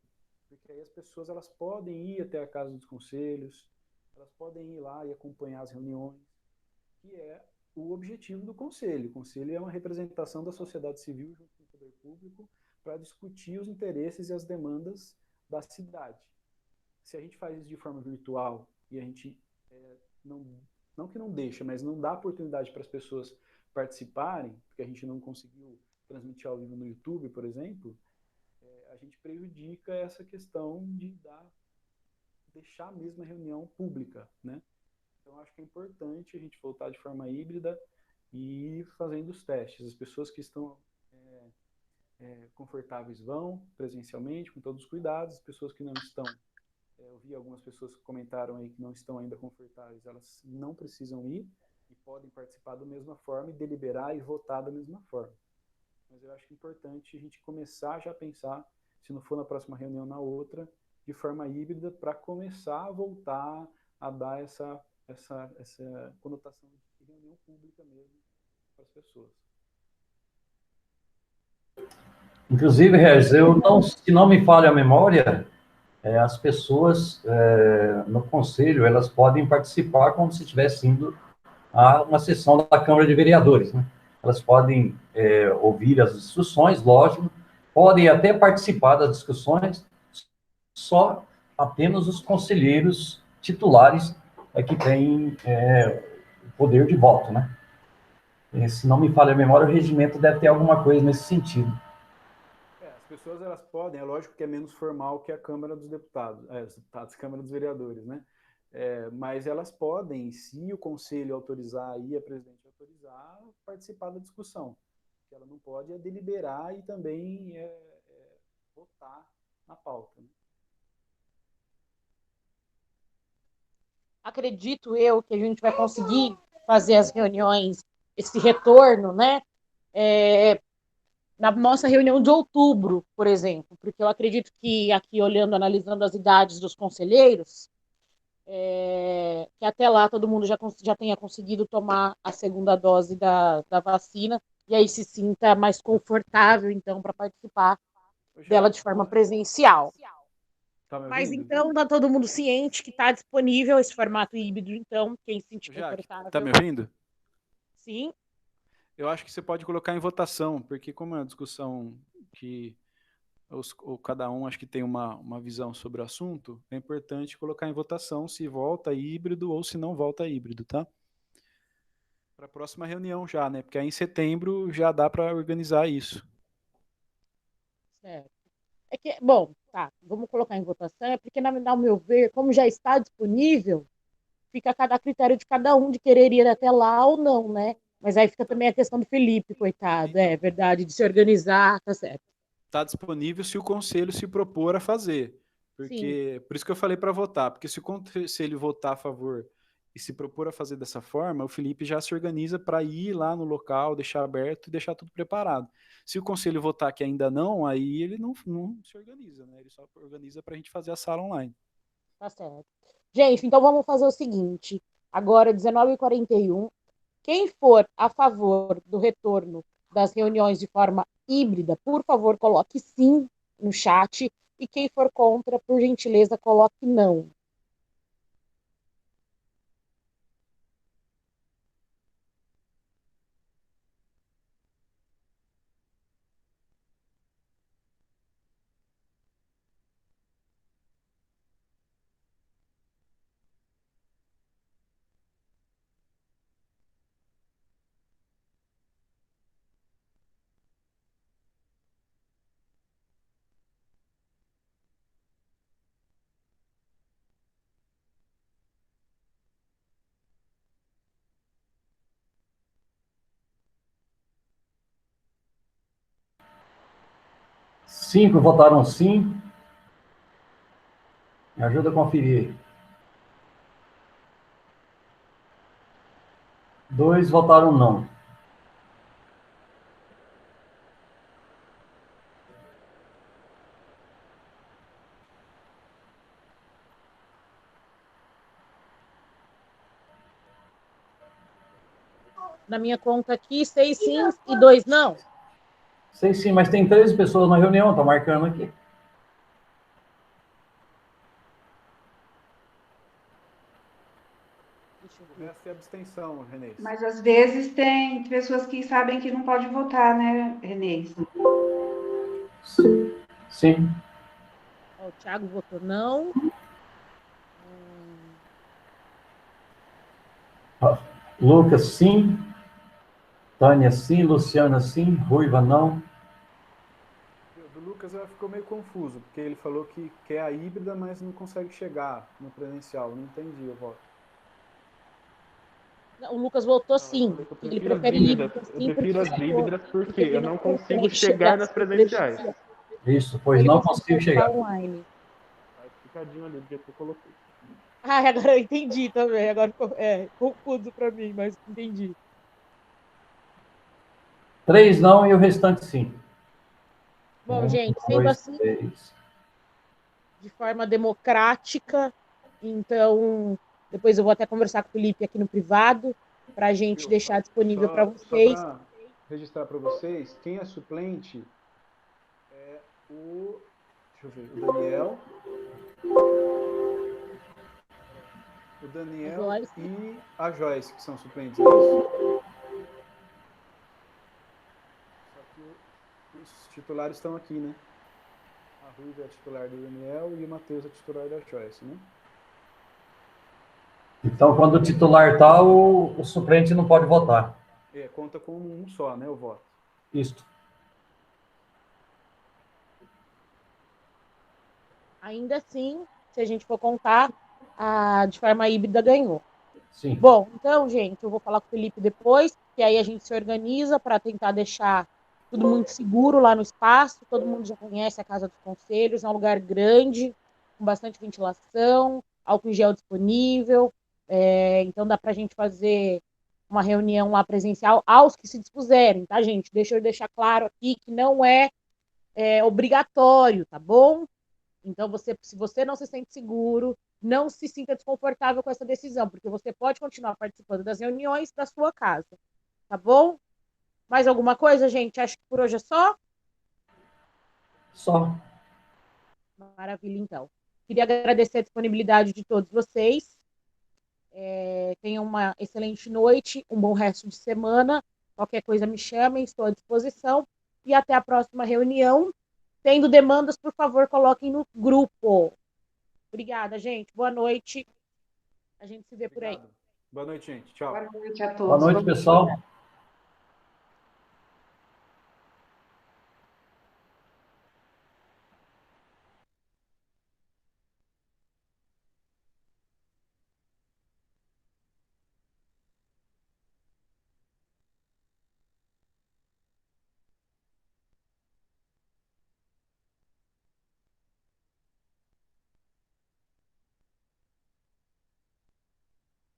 porque aí as pessoas elas podem ir até a Casa dos Conselhos, elas podem ir lá e acompanhar as reuniões, que é o objetivo do Conselho. O Conselho é uma representação da sociedade civil junto com o poder público para discutir os interesses e as demandas da cidade. Se a gente faz isso de forma virtual e a gente não que não deixa, mas não dá oportunidade para as pessoas participarem, porque a gente não conseguiu transmitir ao vivo no YouTube, por exemplo, a gente prejudica essa questão de deixar mesmo a reunião pública, né? Então, acho que é importante a gente voltar de forma híbrida e ir fazendo os testes. As pessoas que estão confortáveis vão presencialmente, com todos os cuidados. As pessoas que não estão, eu vi algumas pessoas que comentaram aí que não estão ainda confortáveis, elas não precisam ir e podem participar da mesma forma e deliberar e votar da mesma forma. Mas eu acho que é importante a gente começar já a pensar, se não for na próxima reunião, na outra, de forma híbrida, para começar a voltar a dar essa conotação de reunião pública mesmo para as pessoas. Inclusive, Regis, se não me falha a memória, as pessoas no conselho, elas podem participar como se estivesse indo a uma sessão da Câmara de Vereadores, né? Elas podem ouvir as discussões, lógico, podem até participar das discussões, só apenas os conselheiros titulares que têm o poder de voto, né? Se não me falha a memória, o regimento deve ter alguma coisa nesse sentido. As pessoas elas podem, é lógico que é menos formal que a Câmara dos Deputados, a Câmara dos Vereadores, né? Mas elas podem, se o Conselho autorizar e a presidente autorizar, participar da discussão. O que ela não pode é deliberar e também votar na pauta, né? Acredito eu que a gente vai conseguir fazer as reuniões, esse retorno, né? Na nossa reunião de outubro, por exemplo, porque eu acredito que aqui, analisando as idades dos conselheiros, que até lá todo mundo já tenha conseguido tomar a segunda dose da vacina, e aí se sinta mais confortável, então, para participar dela de forma presencial. Mas então tá todo mundo ciente que está disponível esse formato híbrido, então quem se sentir confortável. Tá me ouvindo? Sim. Eu acho que você pode colocar em votação, porque como é uma discussão que cada um acho que tem uma visão sobre o assunto, é importante colocar em votação se volta híbrido ou se não volta híbrido, tá? Para a próxima reunião já, né? Porque aí em setembro já dá para organizar isso. Certo. Bom, tá, vamos colocar em votação, porque, ao meu ver, como já está disponível, fica a critério de cada um de querer ir até lá ou não, né? Mas aí fica também a questão do Felipe, coitado, então, é verdade, de se organizar, tá certo. Está disponível se o conselho se propor a fazer, porque por isso que eu falei para votar, porque se o conselho votar a favor e se propor a fazer dessa forma, o Felipe já se organiza para ir lá no local, deixar aberto e deixar tudo preparado. Se o conselho votar que ainda não, aí ele não se organiza, né? Ele só organiza para a gente fazer a sala online. Tá certo. Gente, então vamos fazer o seguinte. Agora, 19h41, quem for a favor do retorno das reuniões de forma híbrida, por favor, coloque sim no chat. E quem for contra, por gentileza, coloque não. Cinco votaram sim. Me ajuda a conferir. 2 votaram não. Na minha conta aqui, 6 sim e 2 não. 6 sim, mas tem 13 pessoas na reunião, tá marcando aqui. Deixa eu ver. Começa a abstenção, Renê. Mas às vezes tem pessoas que sabem que não pode votar, né, Renê? Sim. Ó, o Thiago votou não. Lucas, sim. Tânia, sim. Luciana, sim. Ruiva, não. Do Lucas ficou meio confuso, porque ele falou que quer a híbrida, mas não consegue chegar no presencial. Não entendi o voto. O Lucas votou sim. Eu Ele prefiro as prefere híbridas. híbrida, Eu sim, prefiro as híbridas porque ele eu não não consigo consegue chegar nas no presenciais. presencial. Isso, pois Ele não consegue consigo chegar. online. Tá explicadinho ali do jeito que eu coloquei. Ah, agora eu entendi também. Agora ficou confuso para mim, mas entendi. 3 não e o restante sim. Bom, 1, gente, sendo 2, assim, 3. de forma democrática, então depois eu vou até conversar com o Felipe aqui no privado para a gente deixar disponível para Só vocês. para registrar para vocês, quem é suplente é o... Deixa eu ver, o Daniel. O Daniel e a Joyce, que são suplentes, é isso? Só que os titulares estão aqui, né? A Ruiva é a titular do Daniel e o Matheus é a titular da Joyce, né? Então, quando o titular tá, o suplente não pode votar. Conta como um só, né, o voto. Isso. Ainda assim, se a gente for contar, a de forma híbrida ganhou. Sim. Bom, então, gente, eu vou falar com o Felipe depois, que aí a gente se organiza para tentar deixar tudo muito seguro lá no espaço. Todo mundo já conhece a Casa dos Conselhos, é um lugar grande, com bastante ventilação, álcool em gel disponível. Então dá para a gente fazer uma reunião lá presencial aos que se dispuserem, tá, gente? Deixa eu deixar claro aqui que não é obrigatório, tá bom? Então, se você não se sente seguro, não se sinta desconfortável com essa decisão, porque você pode continuar participando das reuniões da sua casa, tá bom? Mais alguma coisa, gente? Acho que por hoje é só? Só. Maravilha, então. Queria agradecer a disponibilidade de todos vocês. Tenham uma excelente noite, um bom resto de semana. Qualquer coisa me chamem, estou à disposição. E até a próxima reunião. Tendo demandas, por favor, coloquem no grupo. Obrigada, gente. Boa noite. A gente se vê por aí. Boa noite, gente. Tchau. Boa noite a todos. Boa noite, pessoal.